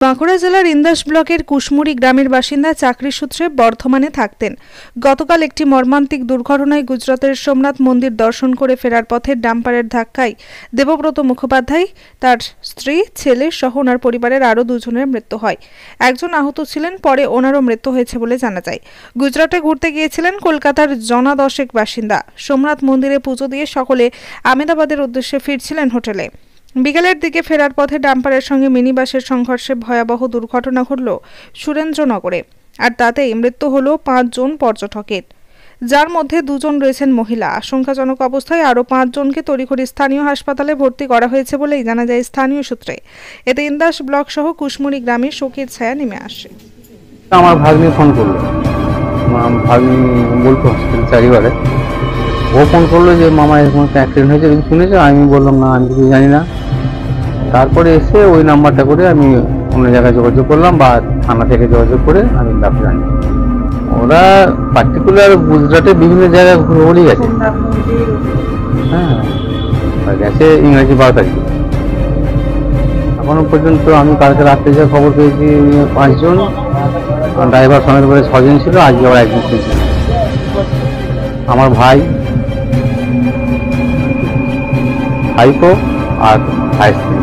বাঁকুড়া জেলার ইন্দাস ব্লকের কুশমুড়ি গ্রামের বাসিন্দা চাকরি সূত্রে বর্ধমানে থাকতেন। গতকাল একটি মর্মান্তিক দুর্ঘটনায় গুজরাতের সোমনাথ মন্দির দর্শন করে ফেরার পথে ডাম্পারের ধাক্কায় দেবব্রত মুখোপাধ্যায়, তার স্ত্রী, ছেলে সহ ওনার পরিবারের আরও দুজনের মৃত্যু হয়। একজন আহত ছিলেন, পরে ওনারও মৃত্যু হয়েছে বলে জানা যায়। গুজরাটে ঘুরতে গিয়েছিলেন কলকাতার জনা দশেক বাসিন্দা। সোমনাথ মন্দিরে পুজো দিয়ে সকলে আহমেদাবাদের উদ্দেশ্যে ফিরছিলেন হোটেলে। বিকেলের দিকে ফেরার পথে ডাম্পারের সঙ্গে মিনি বাসের সংঘর্ষে ভয়াবহ দুর্ঘটনা ঘটল সুরেন্দ্রনগরে, আর তাতেই মৃত্যু হল 5 জন পর্যটকের, যার মধ্যে 2 জন রয়েছেন মহিলা। আশঙ্কাজনক অবস্থায় আরও 5 জনকে তড়িঘড়ি স্থানীয় হাসপাতালে ভর্তি করা হয়েছে বলেই জানা যায় স্থানীয় সূত্রে। এতে ইন্দাস ব্লক সহ কুশমুড়ি গ্রামে শোকের ছায়া নেমে আসে। আমার ভাগ্নি ফোন করলো, ভাগ্নি বলতো হসপিটাল চারিবারে, ও ফোন করলো যে মামা এরকম একটা অ্যাক্সিডেন্ট হয়েছে, তুমি শুনেছো? আমি বললাম না, আমি কিছু জানি না। তারপরে এসে ওই নাম্বারটা করে আমি অন্য জায়গায় যোগাযোগ করলাম বা থানা থেকে যোগাযোগ করে আমি ডাক্তার আনি। ওরা পার্টিকুলার গুজরাটে বিভিন্ন জায়গায় ঘুরে গেছে। হ্যাঁ, গেছে ইংরেজি 12 তারিখে। এখনো পর্যন্ত আমি কালকে রাত্রে যে খবর পেয়েছি 5 জন, ড্রাইভার সমেত করে 6 জন ছিল, আজকে আবার 1 জন ছিল। আমার ভাইপো আর ভাই স্ত্রী।